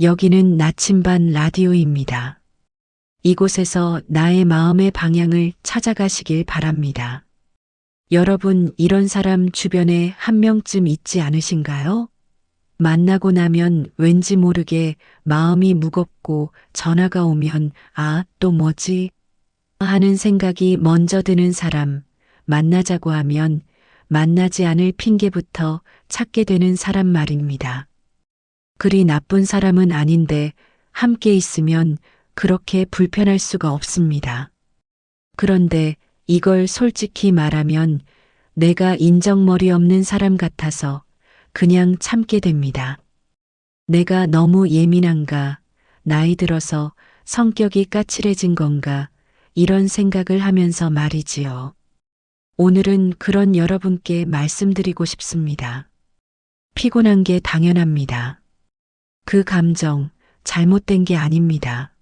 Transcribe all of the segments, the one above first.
여기는 나침반 라디오입니다. 이곳에서 나의 마음의 방향을 찾아가시길 바랍니다. 여러분, 이런 사람 주변에 한 명쯤 있지 않으신가요? 만나고 나면 왠지 모르게 마음이 무겁고 전화가 오면 또 뭐지? 하는 생각이 먼저 드는 사람, 만나자고 하면 만나지 않을 핑계부터 찾게 되는 사람 말입니다. 그리 나쁜 사람은 아닌데 함께 있으면 그렇게 불편할 수가 없습니다. 그런데 이걸 솔직히 말하면 내가 인정머리 없는 사람 같아서 그냥 참게 됩니다. 내가 너무 예민한가, 나이 들어서 성격이 까칠해진 건가, 이런 생각을 하면서 말이지요. 오늘은 그런 여러분께 말씀드리고 싶습니다. 피곤한 게 당연합니다. 그 감정, 잘못된 게 아닙니다.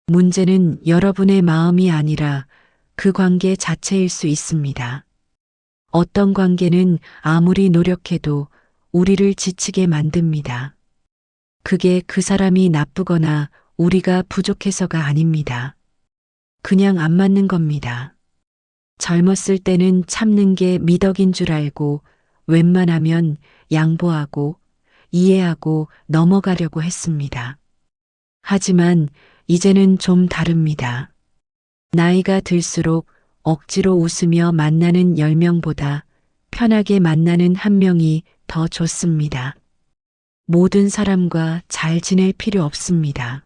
문제는 여러분의 마음이 아니라 그 관계 자체일 수 있습니다. 어떤 관계는 아무리 노력해도 우리를 지치게 만듭니다. 그게 그 사람이 나쁘거나 우리가 부족해서가 아닙니다. 그냥 안 맞는 겁니다. 젊었을 때는 참는 게 미덕인 줄 알고 웬만하면 양보하고 이해하고 넘어가려고 했습니다. 하지만 이제는 좀 다릅니다. 나이가 들수록 억지로 웃으며 만나는 10명보다 편하게 만나는 한 명이 더 좋습니다. 모든 사람과 잘 지낼 필요 없습니다.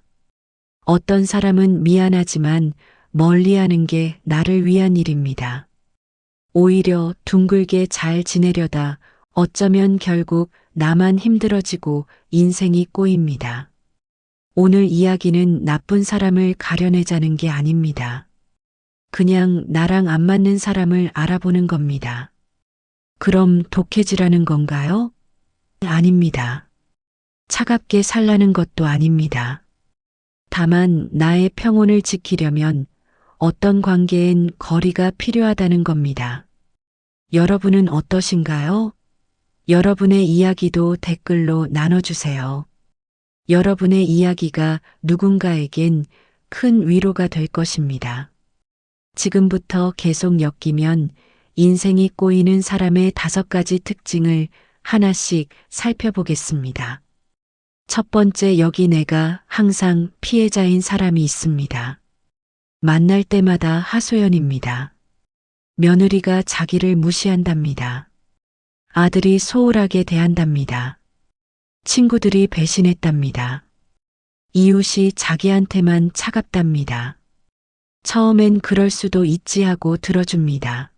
어떤 사람은 미안하지만 멀리하는 게 나를 위한 일입니다. 오히려 둥글게 잘 지내려다 어쩌면 결국 나만 힘들어지고 인생이 꼬입니다. 오늘 이야기는 나쁜 사람을 가려내자는 게 아닙니다. 그냥 나랑 안 맞는 사람을 알아보는 겁니다. 그럼 독해지라는 건가요? 아닙니다. 차갑게 살라는 것도 아닙니다. 다만 나의 평온을 지키려면 어떤 관계엔 거리가 필요하다는 겁니다. 여러분은 어떠신가요? 여러분의 이야기도 댓글로 나눠주세요. 여러분의 이야기가 누군가에겐 큰 위로가 될 것입니다. 지금부터 계속 엮이면 인생이 꼬이는 사람의 5가지 특징을 하나씩 살펴보겠습니다. 첫 번째, 여기 내가 항상 피해자인 사람이 있습니다. 만날 때마다 하소연입니다. 며느리가 자기를 무시한답니다. 아들이 소홀하게 대한답니다. 친구들이 배신했답니다. 이웃이 자기한테만 차갑답니다. 처음엔 그럴 수도 있지 하고 들어줍니다.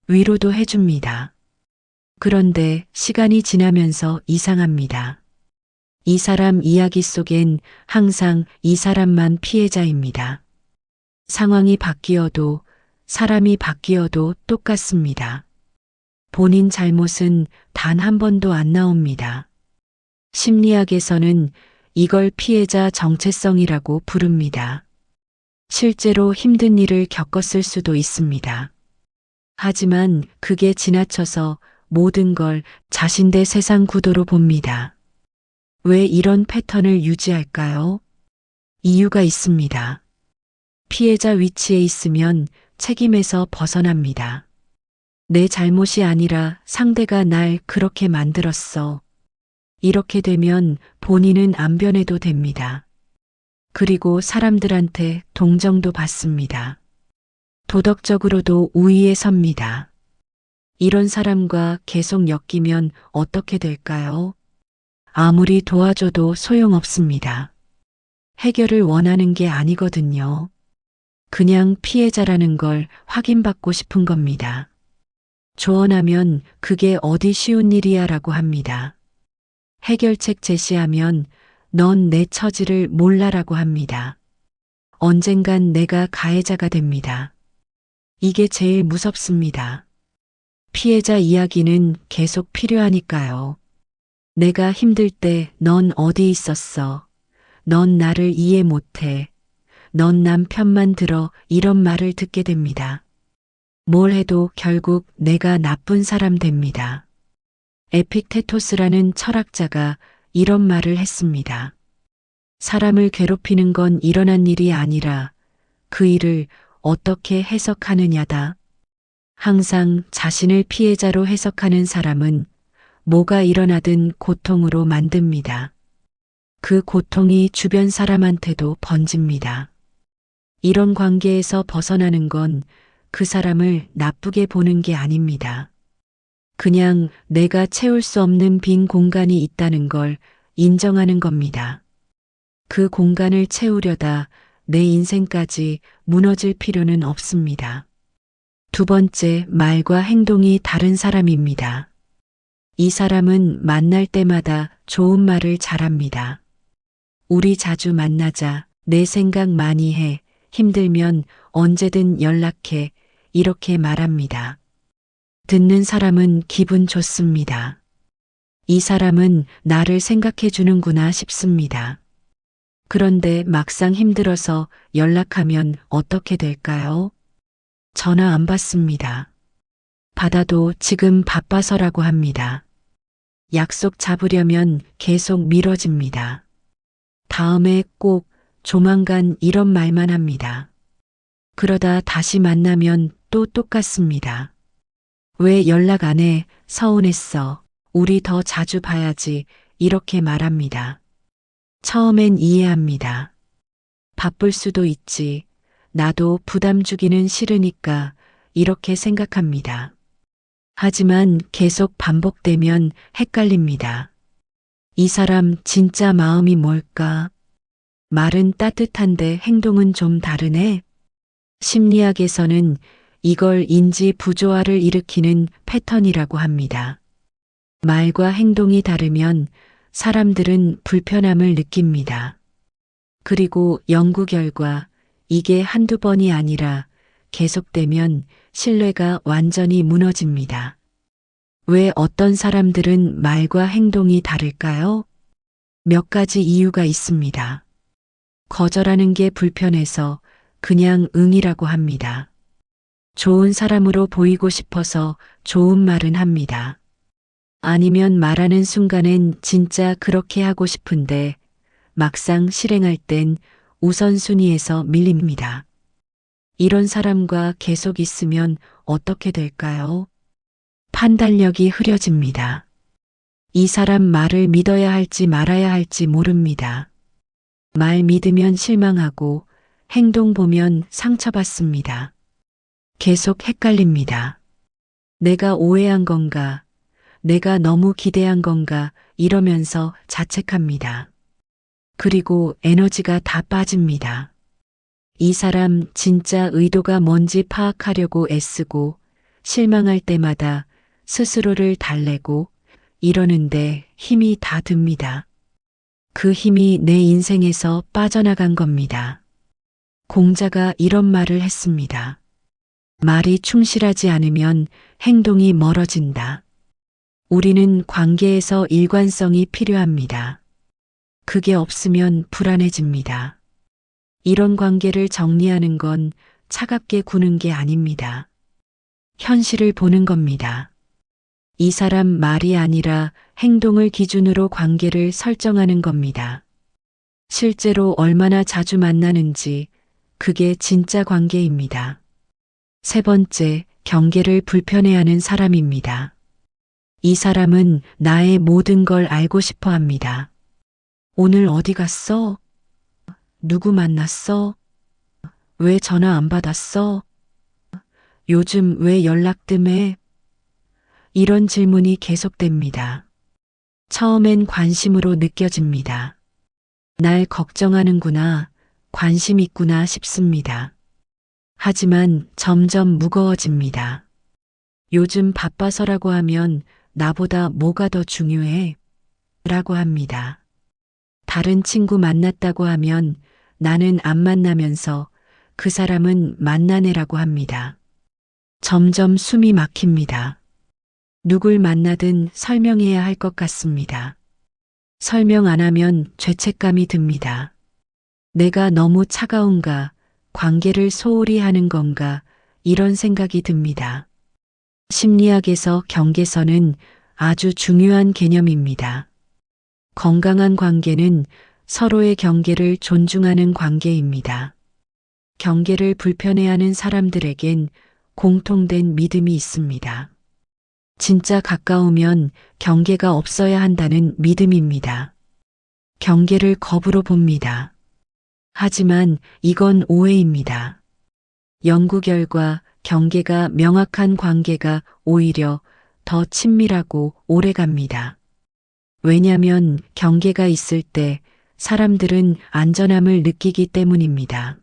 위로도 해줍니다. 그런데 시간이 지나면서 이상합니다. 이 사람 이야기 속엔 항상 이 사람만 피해자입니다. 상황이 바뀌어도 사람이 바뀌어도 똑같습니다. 본인 잘못은 단 한 번도 안 나옵니다. 심리학에서는 이걸 피해자 정체성이라고 부릅니다. 실제로 힘든 일을 겪었을 수도 있습니다. 하지만 그게 지나쳐서 모든 걸 자신의 세상 구도로 봅니다. 왜 이런 패턴을 유지할까요? 이유가 있습니다. 피해자 위치에 있으면 책임에서 벗어납니다. 내 잘못이 아니라 상대가 날 그렇게 만들었어. 이렇게 되면 본인은 안 변해도 됩니다. 그리고 사람들한테 동정도 받습니다. 도덕적으로도 우위에 섭니다. 이런 사람과 계속 엮이면 어떻게 될까요? 아무리 도와줘도 소용없습니다. 해결을 원하는 게 아니거든요. 그냥 피해자라는 걸 확인받고 싶은 겁니다. 조언하면 그게 어디 쉬운 일이야 라고 합니다. 해결책 제시하면 넌 내 처지를 몰라라고 합니다. 언젠간 내가 가해자가 됩니다. 이게 제일 무섭습니다. 피해자 이야기는 계속 필요하니까요. 내가 힘들 때 넌 어디 있었어? 넌 나를 이해 못해. 넌 남 편만 들어, 이런 말을 듣게 됩니다. 뭘 해도 결국 내가 나쁜 사람 됩니다. 에픽테토스라는 철학자가 이런 말을 했습니다. 사람을 괴롭히는 건 일어난 일이 아니라 그 일을 어떻게 해석하느냐다. 항상 자신을 피해자로 해석하는 사람은 뭐가 일어나든 고통으로 만듭니다. 그 고통이 주변 사람한테도 번집니다. 이런 관계에서 벗어나는 건 그 사람을 나쁘게 보는 게 아닙니다. 그냥 내가 채울 수 없는 빈 공간이 있다는 걸 인정하는 겁니다. 그 공간을 채우려다 내 인생까지 무너질 필요는 없습니다. 두 번째, 말과 행동이 다른 사람입니다. 이 사람은 만날 때마다 좋은 말을 잘합니다. 우리 자주 만나자, 내 생각 많이 해, 힘들면 언제든 연락해, 이렇게 말합니다. 듣는 사람은 기분 좋습니다. 이 사람은 나를 생각해 주는구나 싶습니다. 그런데 막상 힘들어서 연락하면 어떻게 될까요? 전화 안 받습니다. 받아도 지금 바빠서라고 합니다. 약속 잡으려면 계속 미뤄집니다. 다음에 꼭 조만간 이런 말만 합니다. 그러다 다시 만나면 또 똑같습니다. 왜 연락 안 해? 서운했어. 우리 더 자주 봐야지. 이렇게 말합니다. 처음엔 이해합니다. 바쁠 수도 있지. 나도 부담 주기는 싫으니까 이렇게 생각합니다. 하지만 계속 반복되면 헷갈립니다. 이 사람 진짜 마음이 뭘까? 말은 따뜻한데 행동은 좀 다르네? 심리학에서는 이걸 인지 부조화를 일으키는 패턴이라고 합니다. 말과 행동이 다르면 사람들은 불편함을 느낍니다. 그리고 연구 결과 이게 한두 번이 아니라 계속되면 신뢰가 완전히 무너집니다. 왜 어떤 사람들은 말과 행동이 다를까요? 몇 가지 이유가 있습니다. 거절하는 게 불편해서 그냥 응이라고 합니다. 좋은 사람으로 보이고 싶어서 좋은 말은 합니다. 아니면 말하는 순간엔 진짜 그렇게 하고 싶은데 막상 실행할 땐 우선순위에서 밀립니다. 이런 사람과 계속 있으면 어떻게 될까요? 판단력이 흐려집니다. 이 사람 말을 믿어야 할지 말아야 할지 모릅니다. 말 믿으면 실망하고 행동 보면 상처받습니다. 계속 헷갈립니다. 내가 오해한 건가? 내가 너무 기대한 건가? 이러면서 자책합니다. 그리고 에너지가 다 빠집니다. 이 사람 진짜 의도가 뭔지 파악하려고 애쓰고 실망할 때마다 스스로를 달래고 이러는데 힘이 다 듭니다. 그 힘이 내 인생에서 빠져나간 겁니다. 공자가 이런 말을 했습니다. 말이 충실하지 않으면 행동이 멀어진다. 우리는 관계에서 일관성이 필요합니다. 그게 없으면 불안해집니다. 이런 관계를 정리하는 건 차갑게 구는 게 아닙니다. 현실을 보는 겁니다. 이 사람 말이 아니라 행동을 기준으로 관계를 설정하는 겁니다. 실제로 얼마나 자주 만나는지 그게 진짜 관계입니다. 세 번째, 경계를 불편해하는 사람입니다. 이 사람은 나의 모든 걸 알고 싶어 합니다. 오늘 어디 갔어? 누구 만났어? 왜 전화 안 받았어? 요즘 왜 연락 뜸해? 이런 질문이 계속됩니다. 처음엔 관심으로 느껴집니다. 날 걱정하는구나, 관심 있구나 싶습니다. 하지만 점점 무거워집니다. 요즘 바빠서라고 하면 나보다 뭐가 더 중요해? 라고 합니다. 다른 친구 만났다고 하면 나는 안 만나면서 그 사람은 만나네라고 합니다. 점점 숨이 막힙니다. 누굴 만나든 설명해야 할 것 같습니다. 설명 안 하면 죄책감이 듭니다. 내가 너무 차가운가, 관계를 소홀히 하는 건가, 이런 생각이 듭니다. 심리학에서 경계선은 아주 중요한 개념입니다. 건강한 관계는 서로의 경계를 존중하는 관계입니다. 경계를 불편해하는 사람들에겐 공통된 믿음이 있습니다. 진짜 가까우면 경계가 없어야 한다는 믿음입니다. 경계를 겁으로 봅니다. 하지만 이건 오해입니다. 연구 결과 경계가 명확한 관계가 오히려 더 친밀하고 오래갑니다. 왜냐하면 경계가 있을 때 사람들은 안전함을 느끼기 때문입니다.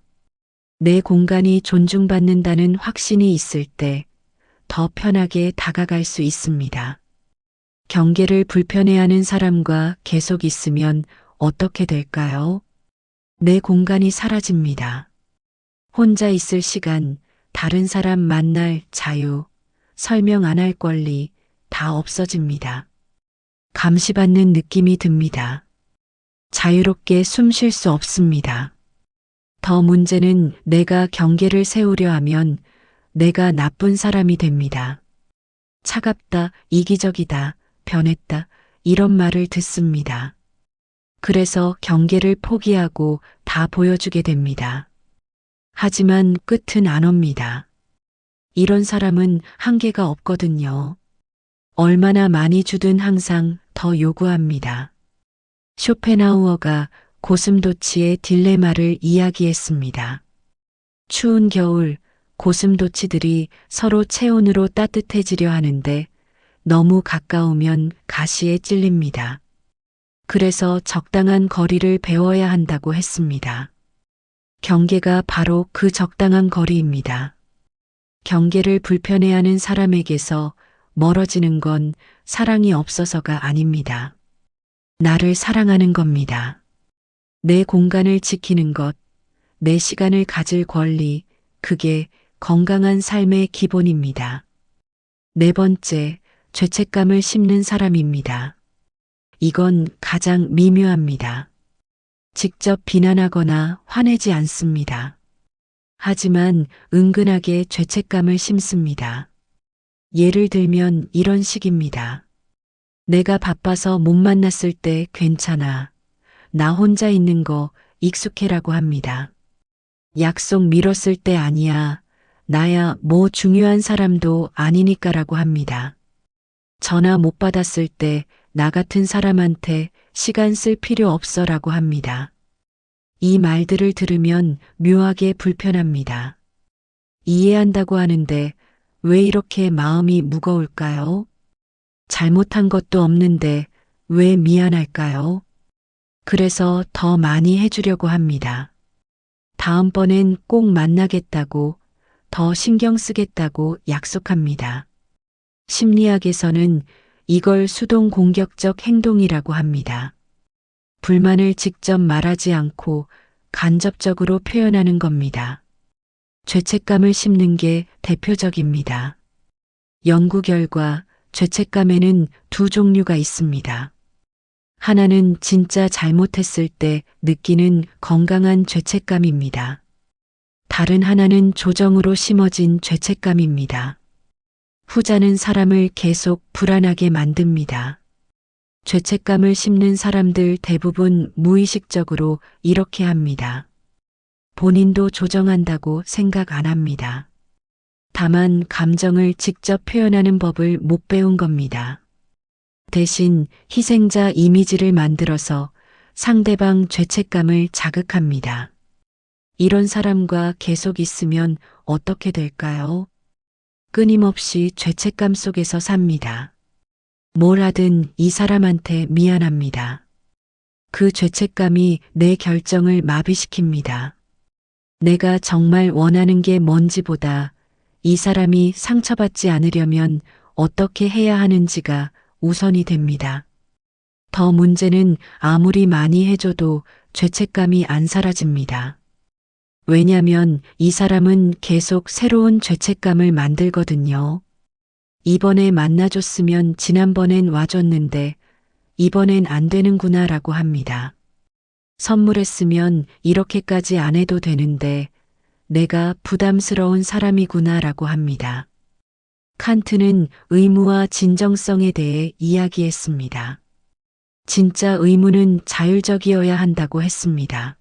내 공간이 존중받는다는 확신이 있을 때 더 편하게 다가갈 수 있습니다. 경계를 불편해하는 사람과 계속 있으면 어떻게 될까요? 내 공간이 사라집니다. 혼자 있을 시간, 다른 사람 만날 자유, 설명 안 할 권리 다 없어집니다. 감시받는 느낌이 듭니다. 자유롭게 숨 쉴 수 없습니다. 더 문제는 내가 경계를 세우려 하면 내가 나쁜 사람이 됩니다. 차갑다, 이기적이다, 변했다, 이런 말을 듣습니다. 그래서 경계를 포기하고 다 보여주게 됩니다. 하지만 끝은 안 옵니다. 이런 사람은 한계가 없거든요. 얼마나 많이 주든 항상 더 요구합니다. 쇼펜하우어가 고슴도치의 딜레마를 이야기했습니다. 추운 겨울, 고슴도치들이 서로 체온으로 따뜻해지려 하는데 너무 가까우면 가시에 찔립니다. 그래서 적당한 거리를 배워야 한다고 했습니다. 경계가 바로 그 적당한 거리입니다. 경계를 불편해하는 사람에게서 멀어지는 건 사랑이 없어서가 아닙니다. 나를 사랑하는 겁니다. 내 공간을 지키는 것, 내 시간을 가질 권리, 그게 건강한 삶의 기본입니다. 네 번째, 죄책감을 심는 사람입니다. 이건 가장 미묘합니다. 직접 비난하거나 화내지 않습니다. 하지만 은근하게 죄책감을 심습니다. 예를 들면 이런 식입니다. 내가 바빠서 못 만났을 때 괜찮아. 나 혼자 있는 거 익숙해라고 합니다. 약속 미뤘을 때 아니야. 나야 뭐 중요한 사람도 아니니까라고 합니다. 전화 못 받았을 때 나 같은 사람한테 시간 쓸 필요 없어라고 합니다. 이 말들을 들으면 묘하게 불편합니다. 이해한다고 하는데 왜 이렇게 마음이 무거울까요? 잘못한 것도 없는데 왜 미안할까요? 그래서 더 많이 해주려고 합니다. 다음번엔 꼭 만나겠다고, 더 신경 쓰겠다고 약속합니다. 심리학에서는 이걸 수동 공격적 행동이라고 합니다. 불만을 직접 말하지 않고 간접적으로 표현하는 겁니다. 죄책감을 심는 게 대표적입니다. 연구 결과 죄책감에는 두 종류가 있습니다. 하나는 진짜 잘못했을 때 느끼는 건강한 죄책감입니다. 다른 하나는 조정으로 심어진 죄책감입니다. 후자는 사람을 계속 불안하게 만듭니다. 죄책감을 심는 사람들 대부분 무의식적으로 이렇게 합니다. 본인도 조정한다고 생각 안 합니다. 다만 감정을 직접 표현하는 법을 못 배운 겁니다. 대신 희생자 이미지를 만들어서 상대방 죄책감을 자극합니다. 이런 사람과 계속 있으면 어떻게 될까요? 끊임없이 죄책감 속에서 삽니다. 뭘 하든 이 사람한테 미안합니다. 그 죄책감이 내 결정을 마비시킵니다. 내가 정말 원하는 게 뭔지보다 이 사람이 상처받지 않으려면 어떻게 해야 하는지가 우선이 됩니다. 더 문제는 아무리 많이 해줘도 죄책감이 안 사라집니다. 왜냐면 이 사람은 계속 새로운 죄책감을 만들거든요. 이번에 만나줬으면 지난번엔 와줬는데 이번엔 안 되는구나 라고 합니다. 선물했으면 이렇게까지 안 해도 되는데 내가 부담스러운 사람이구나 라고 합니다. 칸트는 의무와 진정성에 대해 이야기했습니다. 진짜 의무는 자율적이어야 한다고 했습니다.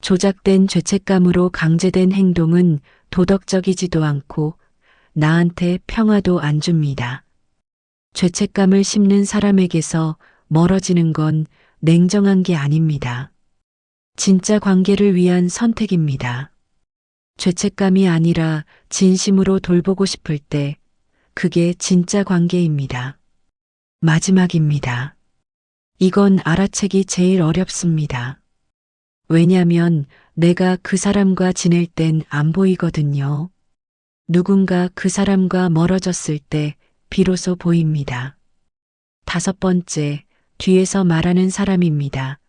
조작된 죄책감으로 강제된 행동은 도덕적이지도 않고 나한테 평화도 안 줍니다. 죄책감을 씹는 사람에게서 멀어지는 건 냉정한 게 아닙니다. 진짜 관계를 위한 선택입니다. 죄책감이 아니라 진심으로 돌보고 싶을 때 그게 진짜 관계입니다. 마지막입니다. 이건 알아채기 제일 어렵습니다. 왜냐면 내가 그 사람과 지낼 땐 안 보이거든요. 누군가 그 사람과 멀어졌을 때 비로소 보입니다. 5번째, 뒤에서 말하는 사람입니다.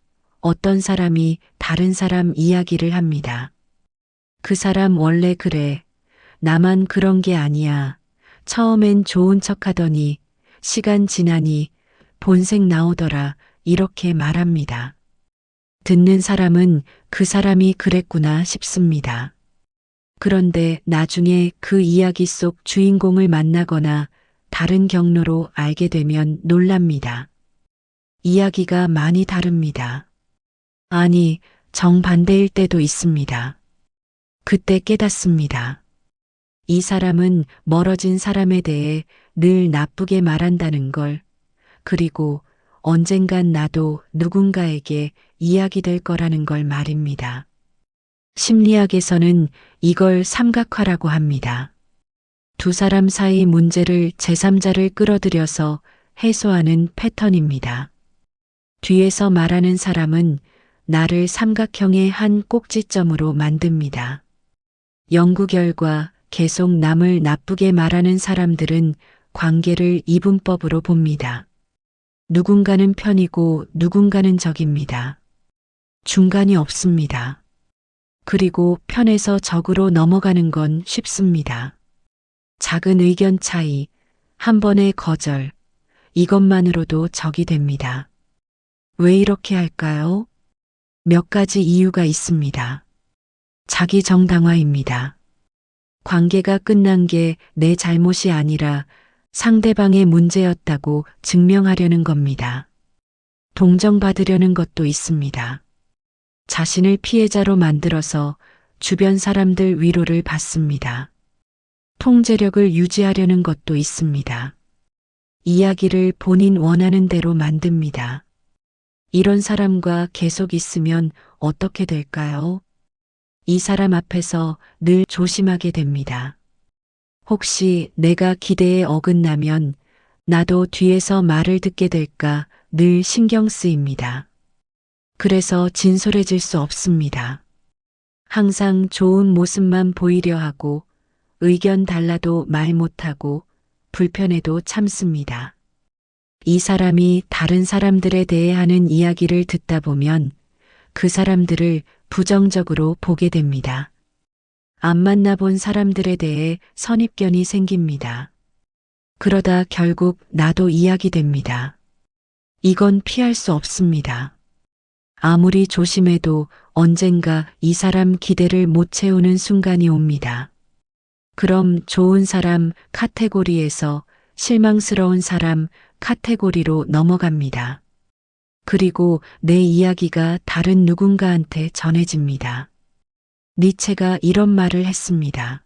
어떤 사람이 다른 사람 이야기를 합니다. 그 사람 원래 그래. 나만 그런 게 아니야. 처음엔 좋은 척 하더니 시간 지나니 본색 나오더라. 이렇게 말합니다. 듣는 사람은 그 사람이 그랬구나 싶습니다. 그런데 나중에 그 이야기 속 주인공을 만나거나 다른 경로로 알게 되면 놀랍니다. 이야기가 많이 다릅니다. 아니, 정반대일 때도 있습니다. 그때 깨닫습니다. 이 사람은 멀어진 사람에 대해 늘 나쁘게 말한다는 걸, 그리고 언젠간 나도 누군가에게 이야기될 거라는 걸 말입니다. 심리학에서는 이걸 삼각화라고 합니다. 두 사람 사이 문제를 제3자를 끌어들여서 해소하는 패턴입니다. 뒤에서 말하는 사람은 나를 삼각형의 한 꼭지점으로 만듭니다. 연구 결과 계속 남을 나쁘게 말하는 사람들은 관계를 이분법으로 봅니다. 누군가는 편이고 누군가는 적입니다. 중간이 없습니다. 그리고 편에서 적으로 넘어가는 건 쉽습니다. 작은 의견 차이, 한 번의 거절, 이것만으로도 적이 됩니다. 왜 이렇게 할까요? 몇 가지 이유가 있습니다. 자기 정당화입니다. 관계가 끝난 게 내 잘못이 아니라 상대방의 문제였다고 증명하려는 겁니다. 동정받으려는 것도 있습니다. 자신을 피해자로 만들어서 주변 사람들 위로를 받습니다. 통제력을 유지하려는 것도 있습니다. 이야기를 본인 원하는 대로 만듭니다. 이런 사람과 계속 있으면 어떻게 될까요? 이 사람 앞에서 늘 조심하게 됩니다. 혹시 내가 기대에 어긋나면 나도 뒤에서 말을 듣게 될까 늘 신경 쓰입니다. 그래서 진솔해질 수 없습니다. 항상 좋은 모습만 보이려 하고 의견 달라도 말 못하고 불편해도 참습니다. 이 사람이 다른 사람들에 대해 하는 이야기를 듣다 보면 그 사람들을 부정적으로 보게 됩니다. 안 만나본 사람들에 대해 선입견이 생깁니다. 그러다 결국 나도 이야기됩니다. 이건 피할 수 없습니다. 아무리 조심해도 언젠가 이 사람 기대를 못 채우는 순간이 옵니다. 그럼 좋은 사람 카테고리에서 실망스러운 사람 카테고리로 넘어갑니다. 그리고 내 이야기가 다른 누군가한테 전해집니다. 니체가 이런 말을 했습니다.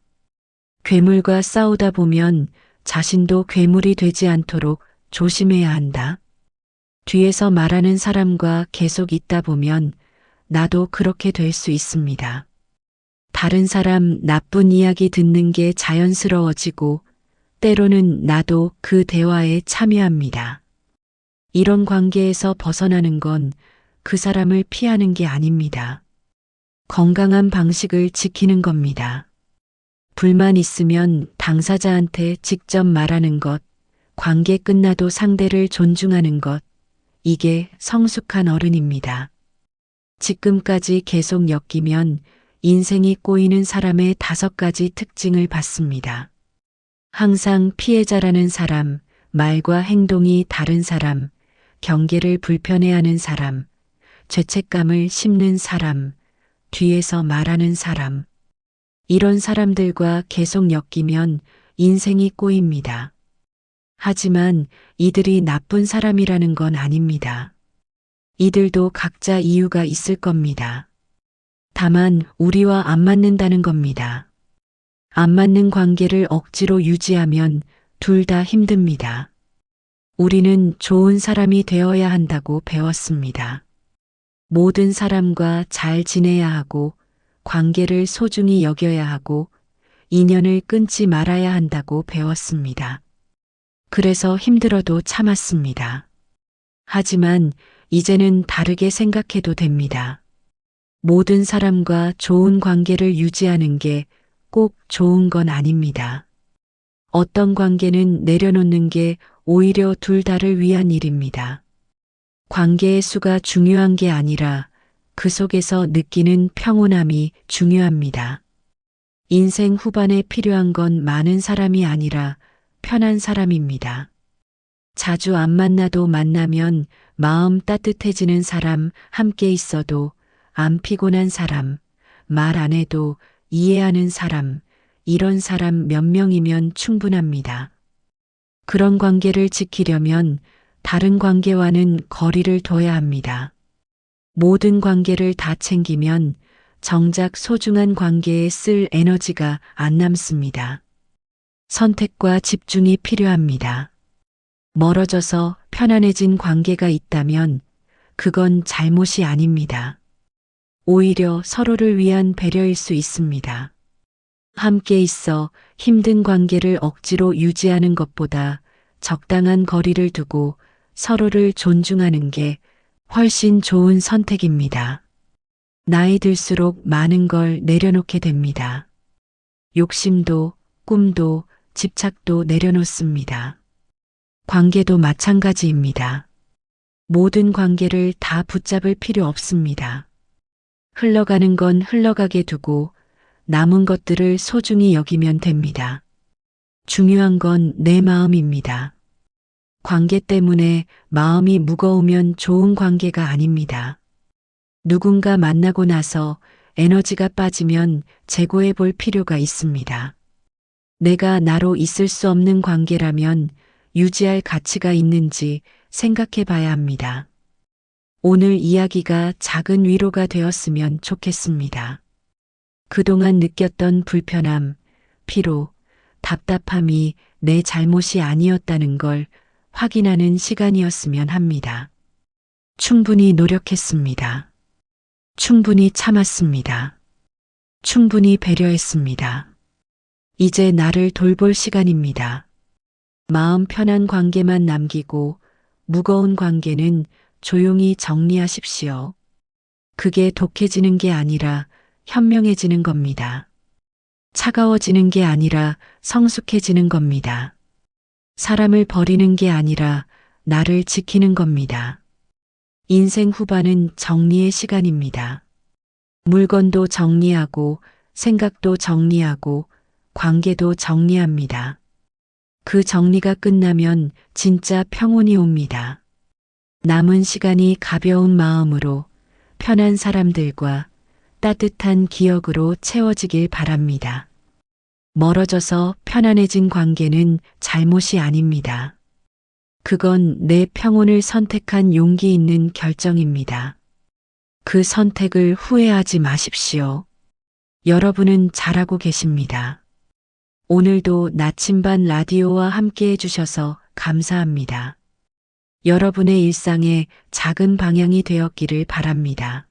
괴물과 싸우다 보면 자신도 괴물이 되지 않도록 조심해야 한다. 뒤에서 말하는 사람과 계속 있다 보면 나도 그렇게 될 수 있습니다. 다른 사람 나쁜 이야기 듣는 게 자연스러워지고 때로는 나도 그 대화에 참여합니다. 이런 관계에서 벗어나는 건 그 사람을 피하는 게 아닙니다. 건강한 방식을 지키는 겁니다. 불만 있으면 당사자한테 직접 말하는 것, 관계 끝나도 상대를 존중하는 것, 이게 성숙한 어른입니다. 지금까지 계속 엮이면 인생이 꼬이는 사람의 5가지 특징을 봤습니다. 항상 피해자라는 사람, 말과 행동이 다른 사람, 경계를 불편해하는 사람, 죄책감을 씹는 사람, 뒤에서 말하는 사람. 이런 사람들과 계속 엮이면 인생이 꼬입니다. 하지만 이들이 나쁜 사람이라는 건 아닙니다. 이들도 각자 이유가 있을 겁니다. 다만 우리와 안 맞는다는 겁니다. 안 맞는 관계를 억지로 유지하면 둘 다 힘듭니다. 우리는 좋은 사람이 되어야 한다고 배웠습니다. 모든 사람과 잘 지내야 하고, 관계를 소중히 여겨야 하고, 인연을 끊지 말아야 한다고 배웠습니다. 그래서 힘들어도 참았습니다. 하지만 이제는 다르게 생각해도 됩니다. 모든 사람과 좋은 관계를 유지하는 게 꼭 좋은 건 아닙니다. 어떤 관계는 내려놓는 게 오히려 둘 다를 위한 일입니다. 관계의 수가 중요한 게 아니라 그 속에서 느끼는 평온함이 중요합니다. 인생 후반에 필요한 건 많은 사람이 아니라 편한 사람입니다. 자주 안 만나도 만나면 마음 따뜻해지는 사람, 함께 있어도 안 피곤한 사람, 말 안 해도 이해하는 사람, 이런 사람 몇 명이면 충분합니다. 그런 관계를 지키려면 다른 관계와는 거리를 둬야 합니다. 모든 관계를 다 챙기면 정작 소중한 관계에 쓸 에너지가 안 남습니다. 선택과 집중이 필요합니다. 멀어져서 편안해진 관계가 있다면 그건 잘못이 아닙니다. 오히려 서로를 위한 배려일 수 있습니다. 함께 있어 힘든 관계를 억지로 유지하는 것보다 적당한 거리를 두고 서로를 존중하는 게 훨씬 좋은 선택입니다. 나이 들수록 많은 걸 내려놓게 됩니다. 욕심도, 꿈도, 집착도 내려놓습니다. 관계도 마찬가지입니다. 모든 관계를 다 붙잡을 필요 없습니다. 흘러가는 건 흘러가게 두고 남은 것들을 소중히 여기면 됩니다. 중요한 건 내 마음입니다. 관계 때문에 마음이 무거우면 좋은 관계가 아닙니다. 누군가 만나고 나서 에너지가 빠지면 재고해 볼 필요가 있습니다. 내가 나로 있을 수 없는 관계라면 유지할 가치가 있는지 생각해 봐야 합니다. 오늘 이야기가 작은 위로가 되었으면 좋겠습니다. 그동안 느꼈던 불편함, 피로, 답답함이 내 잘못이 아니었다는 걸 확인하는 시간이었으면 합니다. 충분히 노력했습니다. 충분히 참았습니다. 충분히 배려했습니다. 이제 나를 돌볼 시간입니다. 마음 편한 관계만 남기고 무거운 관계는 조용히 정리하십시오. 그게 독해지는 게 아니라 현명해지는 겁니다. 차가워지는 게 아니라 성숙해지는 겁니다. 사람을 버리는 게 아니라 나를 지키는 겁니다. 인생 후반은 정리의 시간입니다. 물건도 정리하고 생각도 정리하고 관계도 정리합니다. 그 정리가 끝나면 진짜 평온이 옵니다. 남은 시간이 가벼운 마음으로 편한 사람들과 따뜻한 기억으로 채워지길 바랍니다. 멀어져서 편안해진 관계는 잘못이 아닙니다. 그건 내 평온을 선택한 용기 있는 결정입니다. 그 선택을 후회하지 마십시오. 여러분은 잘하고 계십니다. 오늘도 나침반 라디오와 함께 해주셔서 감사합니다. 여러분의 일상에 작은 방향이 되었기를 바랍니다.